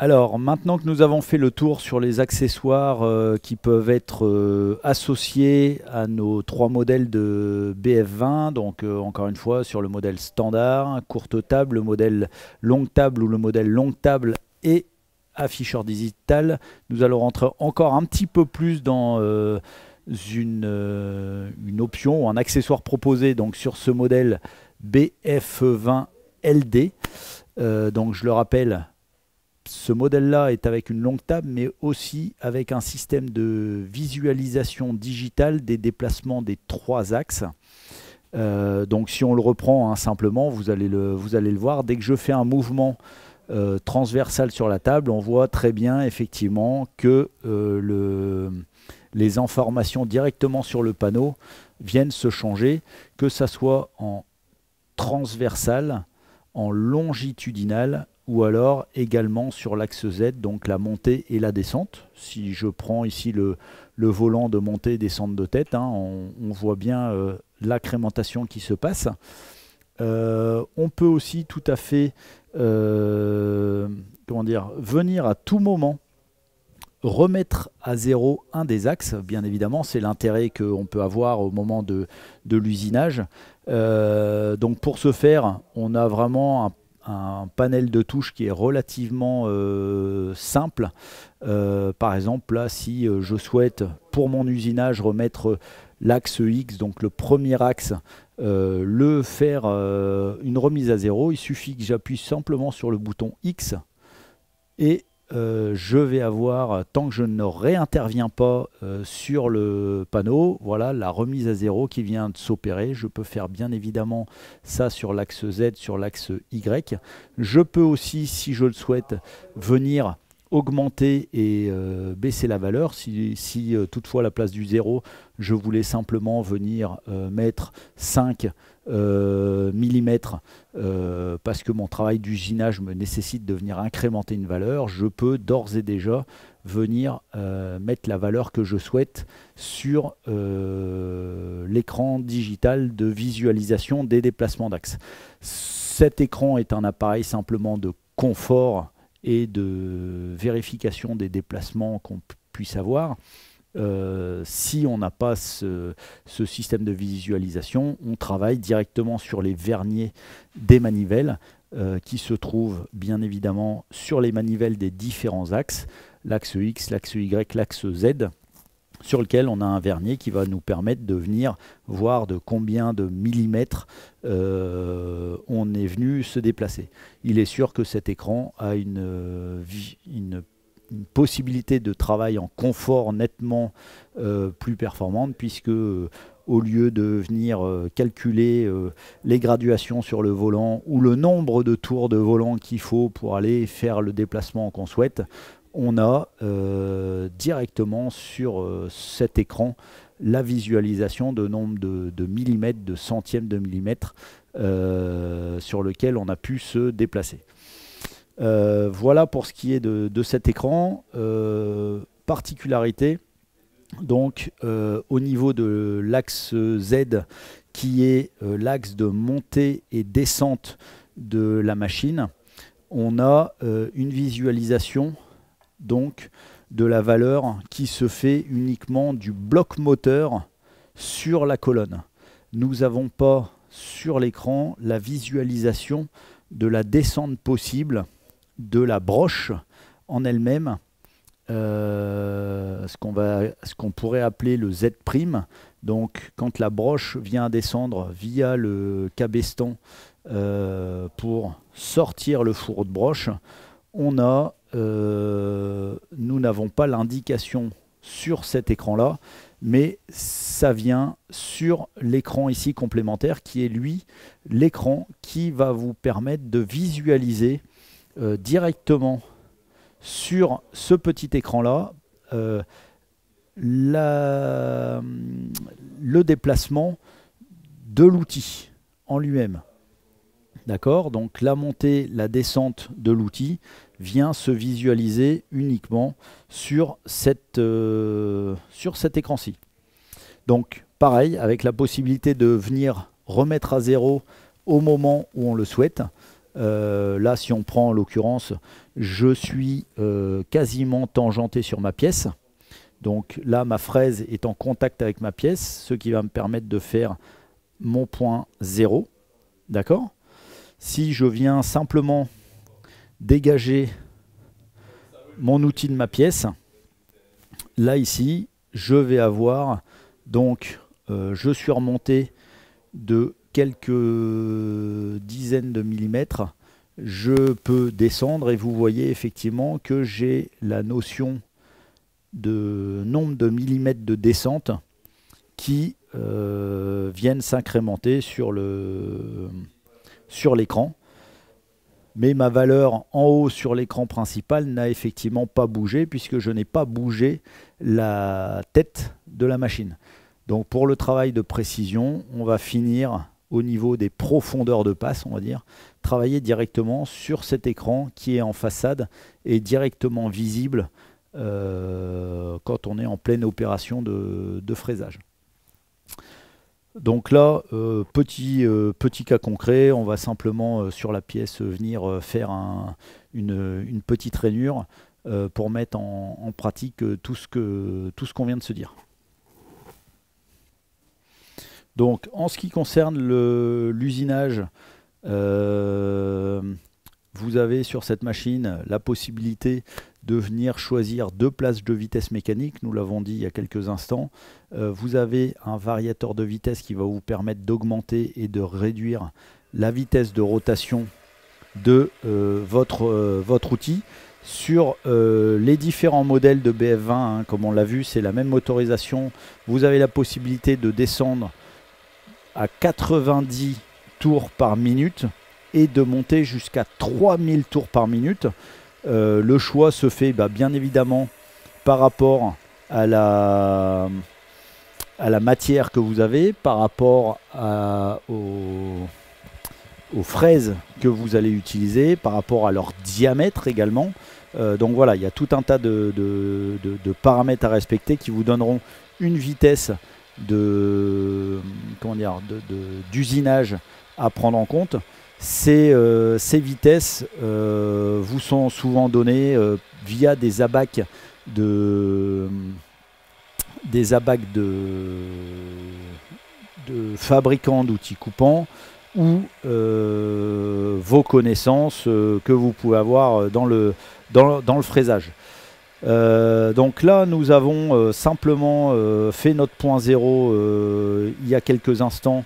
Alors maintenant que nous avons fait le tour sur les accessoires qui peuvent être associés à nos trois modèles de BF20, donc encore une fois sur le modèle standard, courte table, le modèle longue table ou le modèle longue table et afficheur digital, nous allons rentrer encore un petit peu plus dans une option ou un accessoire proposé donc sur ce modèle BF20 LD. Donc je le rappelle, ce modèle-là est avec une longue table, mais aussi avec un système de visualisation digitale des déplacements des trois axes. Donc si on le reprend simplement, vous allez le voir, dès que je fais un mouvement transversal sur la table, on voit très bien effectivement que les informations directement sur le panneau viennent se changer, que ça soit en transversal, en longitudinal, ou alors également sur l'axe Z, donc la montée et la descente. Si je prends ici le volant de montée et descente de tête, on voit bien l'accrémentation qui se passe. On peut aussi tout à fait venir à tout moment remettre à zéro un des axes. Bien évidemment, c'est l'intérêt qu'on peut avoir au moment de l'usinage. Donc pour ce faire, on a vraiment un panel de touches qui est relativement simple. Par exemple, là, si je souhaite pour mon usinage remettre l'axe X, donc le premier axe, faire une remise à zéro, il suffit que j'appuie simplement sur le bouton X et je vais avoir, tant que je ne réinterviens pas sur le panneau, voilà la remise à zéro qui vient de s'opérer. Je peux faire bien évidemment ça sur l'axe Z, sur l'axe Y. Je peux aussi, si je le souhaite, venir augmenter et baisser la valeur. Si toutefois à la place du 0, je voulais simplement venir mettre 5 mm parce que mon travail d'usinage me nécessite de venir incrémenter une valeur, je peux d'ores et déjà venir mettre la valeur que je souhaite sur l'écran digital de visualisation des déplacements d'axe. Cet écran est un appareil simplement de confort et de vérification des déplacements qu'on puisse avoir. si on n'a pas ce système de visualisation, on travaille directement sur les verniers des manivelles qui se trouvent bien évidemment sur les manivelles des différents axes, l'axe X, l'axe Y, l'axe Z, sur lequel on a un vernier qui va nous permettre de venir voir de combien de millimètres on est venu se déplacer. Il est sûr que cet écran a une possibilité de travail en confort nettement plus performante, puisque au lieu de venir calculer les graduations sur le volant ou le nombre de tours de volant qu'il faut pour aller faire le déplacement qu'on souhaite, on a directement sur cet écran la visualisation de nombre de millimètres, de centièmes de millimètres sur lequel on a pu se déplacer. Voilà pour ce qui est de cet écran. Particularité, donc au niveau de l'axe Z, qui est l'axe de montée et descente de la machine, on a une visualisation donc de la valeur qui se fait uniquement du bloc moteur sur la colonne. Nous n'avons pas sur l'écran la visualisation de la descente possible de la broche en elle-même, ce qu'on pourrait appeler le Z'. Donc quand la broche vient descendre via le cabestan pour sortir le fourreau de broche, nous n'avons pas l'indication sur cet écran-là, mais ça vient sur l'écran ici complémentaire, qui est lui l'écran qui va vous permettre de visualiser directement sur ce petit écran-là le déplacement de l'outil en lui-même. D'accord? Donc la montée, la descente de l'outil vient se visualiser uniquement sur cet écran-ci. Donc pareil, avec la possibilité de venir remettre à zéro au moment où on le souhaite. Là, si on prend en l'occurrence, je suis quasiment tangenté sur ma pièce. Donc là, ma fraise est en contact avec ma pièce, ce qui va me permettre de faire mon point 0. D'accord? Si je viens simplement dégager mon outil de ma pièce, là ici, je vais avoir, donc je suis remonté de quelques dizaines de millimètres, je peux descendre et vous voyez effectivement que j'ai la notion de nombre de millimètres de descente qui viennent s'incrémenter sur l'écran. Mais ma valeur en haut sur l'écran principal n'a effectivement pas bougé, puisque je n'ai pas bougé la tête de la machine. Donc pour le travail de précision, on va finir au niveau des profondeurs de passe, on va dire, travailler directement sur cet écran qui est en façade et directement visible quand on est en pleine opération de fraisage. Donc là, petit cas concret, on va simplement sur la pièce venir faire une petite rainure pour mettre en pratique tout ce qu'on vient de se dire. Donc en ce qui concerne l'usinage, vous avez sur cette machine la possibilité de venir choisir 2 places de vitesse mécanique, nous l'avons dit il y a quelques instants. Vous avez un variateur de vitesse qui va vous permettre d'augmenter et de réduire la vitesse de rotation de votre outil. Sur les différents modèles de BF20, hein, comme on l'a vu, c'est la même motorisation. Vous avez la possibilité de descendre à 90 tours par minute et de monter jusqu'à 3000 tours par minute. Le choix se fait bien évidemment par rapport à la matière que vous avez, par rapport aux fraises que vous allez utiliser, par rapport à leur diamètre également. Donc voilà, il y a tout un tas de paramètres à respecter qui vous donneront une vitesse d'usinage à prendre en compte. Ces vitesses vous sont souvent données via des abacs de des abacs de fabricants d'outils coupants ou vos connaissances que vous pouvez avoir dans le fraisage. Donc là, nous avons simplement fait notre point zéro il y a quelques instants.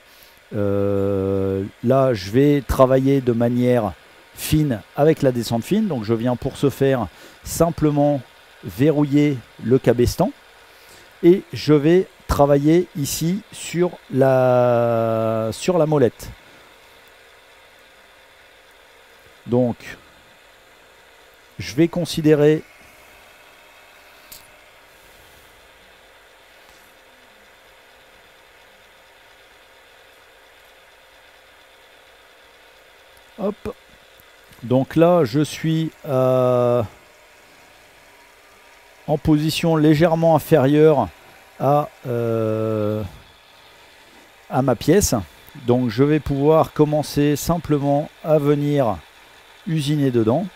Là, je vais travailler de manière fine avec la descente fine. Donc je viens pour ce faire simplement verrouiller le cabestan. Et je vais travailler ici sur la molette. Donc, je vais considérer hop. Donc là, je suis en position légèrement inférieure à ma pièce. Donc je vais pouvoir commencer simplement à venir usiner dedans.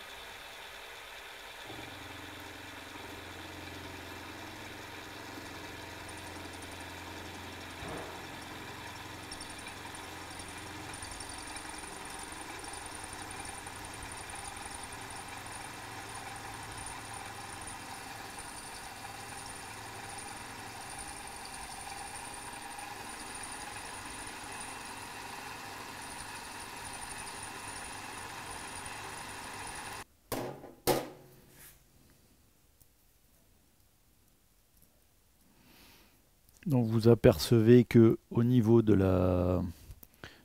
Donc vous apercevez que au niveau de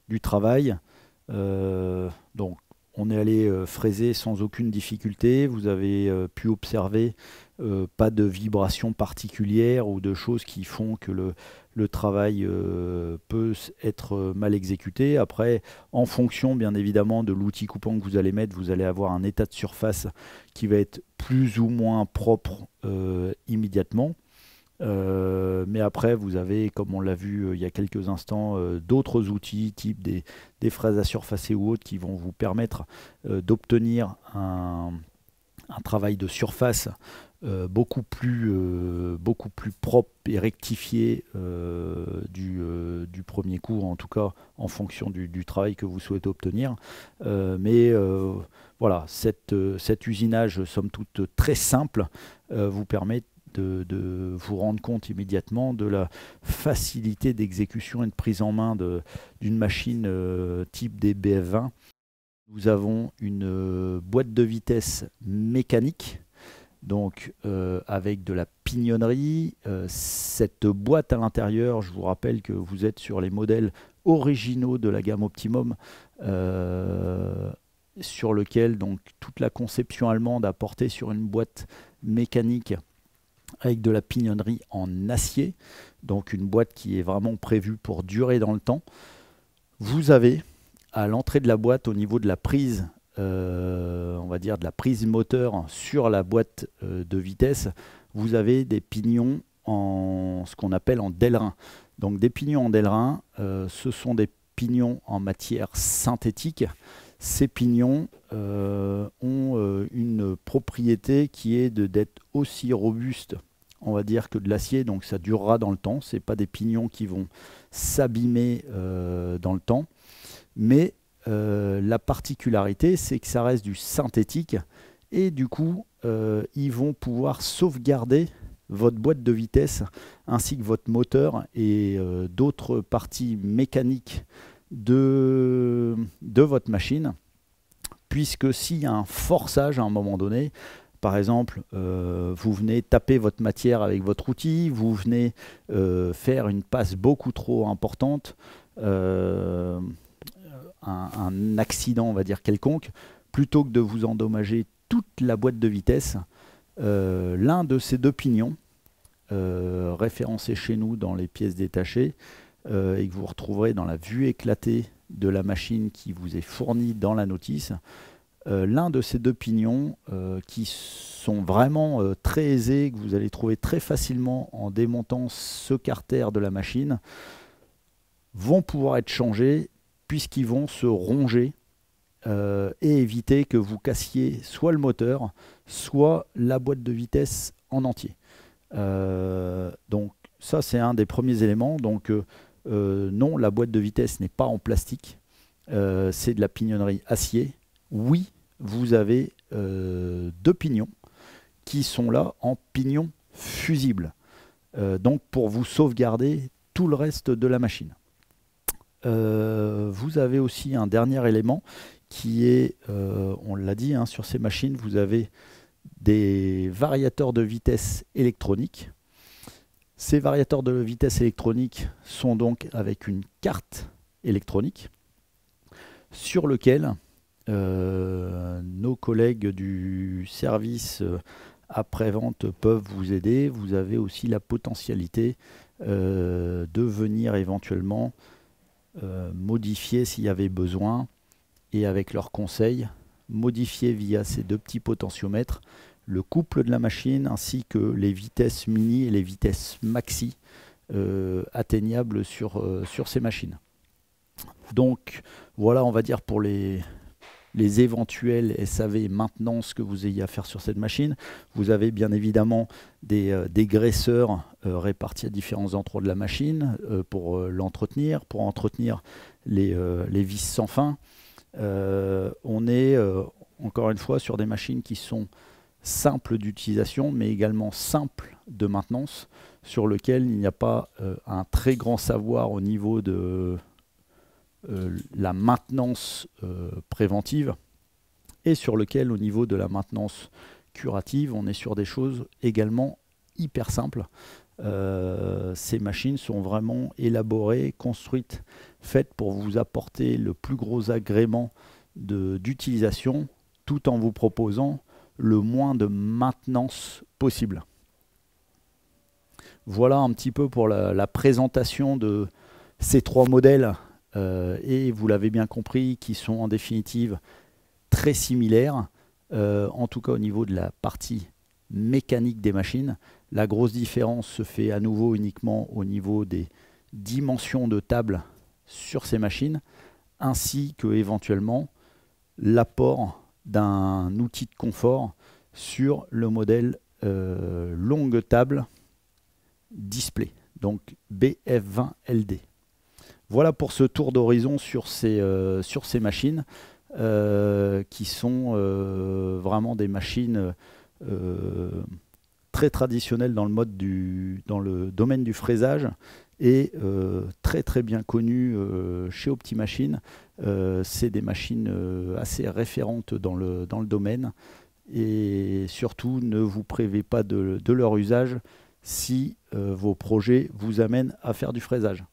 du travail, donc on est allé fraiser sans aucune difficulté. Vous avez pu observer pas de vibrations particulières ou de choses qui font que le travail peut être mal exécuté. Après, en fonction bien évidemment de l'outil coupant que vous allez mettre, vous allez avoir un état de surface qui va être plus ou moins propre immédiatement. Mais après, vous avez, comme on l'a vu il y a quelques instants, d'autres outils, type des fraises à surfacer ou autres, qui vont vous permettre d'obtenir un travail de surface beaucoup plus propre et rectifié du premier coup, en tout cas en fonction du travail que vous souhaitez obtenir. Mais voilà, cet usinage, somme toute très simple, vous permet de vous rendre compte immédiatement de la facilité d'exécution et de prise en main d'une machine type des BF20. Nous avons une boîte de vitesse mécanique, donc avec de la pignonnerie. Cette boîte à l'intérieur, je vous rappelle que vous êtes sur les modèles originaux de la gamme Optimum, sur lequel donc toute la conception allemande a porté sur une boîte mécanique avec de la pignonnerie en acier, donc une boîte qui est vraiment prévue pour durer dans le temps. Vous avez à l'entrée de la boîte, au niveau de la prise, on va dire de la prise moteur sur la boîte de vitesse, vous avez des pignons en ce qu'on appelle en Delrin. Donc des pignons en Delrin, ce sont des pignons en matière synthétique. Ces pignons ont une propriété qui est d'être aussi robuste, on va dire, que de l'acier, donc ça durera dans le temps. Ce n'est pas des pignons qui vont s'abîmer dans le temps, mais la particularité, c'est que ça reste du synthétique, et du coup, ils vont pouvoir sauvegarder votre boîte de vitesse, ainsi que votre moteur et d'autres parties mécaniques de votre machine, puisque s'il y a un forçage à un moment donné, par exemple, vous venez taper votre matière avec votre outil, vous venez faire une passe beaucoup trop importante, un accident, on va dire, quelconque, plutôt que de vous endommager toute la boîte de vitesse, l'un de ces deux pignons, référencé chez nous dans les pièces détachées, et que vous retrouverez dans la vue éclatée de la machine qui vous est fournie dans la notice, l'un de ces deux pignons qui sont vraiment très aisés, que vous allez trouver très facilement en démontant ce carter de la machine, vont pouvoir être changés, puisqu'ils vont se ronger et éviter que vous cassiez soit le moteur, soit la boîte de vitesse en entier. Donc ça c'est un des premiers éléments. Donc non, la boîte de vitesse n'est pas en plastique, c'est de la pignonnerie acier. Oui, vous avez deux pignons qui sont là en pignon fusible. Donc pour vous sauvegarder tout le reste de la machine. Vous avez aussi un dernier élément qui est, on l'a dit, hein, sur ces machines, vous avez des variateurs de vitesse électroniques. Ces variateurs de vitesse électronique sont donc avec une carte électronique sur lequel nos collègues du service après-vente peuvent vous aider. Vous avez aussi la potentialité de venir éventuellement modifier s'il y avait besoin, et avec leurs conseils, modifier via ces deux petits potentiomètres le couple de la machine ainsi que les vitesses mini et les vitesses maxi atteignables sur ces machines. Donc voilà, on va dire pour les éventuels SAV maintenance que vous ayez à faire sur cette machine. Vous avez bien évidemment des graisseurs répartis à différents endroits de la machine pour l'entretenir, pour entretenir les vis sans fin. On est encore une fois sur des machines qui sont simples d'utilisation mais également simples de maintenance, sur lequel il n'y a pas un très grand savoir au niveau de la maintenance préventive, et sur lequel au niveau de la maintenance curative on est sur des choses également hyper simples. Ces machines sont vraiment élaborées, construites, faites pour vous apporter le plus gros agrément d'utilisation tout en vous proposant le moins de maintenance possible. Voilà un petit peu pour la présentation de ces trois modèles et vous l'avez bien compris, qui sont en définitive très similaires, en tout cas au niveau de la partie mécanique des machines. La grosse différence se fait à nouveau uniquement au niveau des dimensions de table sur ces machines, ainsi que éventuellement l'apport d'un outil de confort sur le modèle longue table display, donc BF20LD. Voilà pour ce tour d'horizon sur ces machines qui sont vraiment des machines très traditionnelles dans le domaine du fraisage, et très très bien connues chez Optimachine. C'est des machines assez référentes dans le domaine, et surtout ne vous privez pas de leur usage si vos projets vous amènent à faire du fraisage.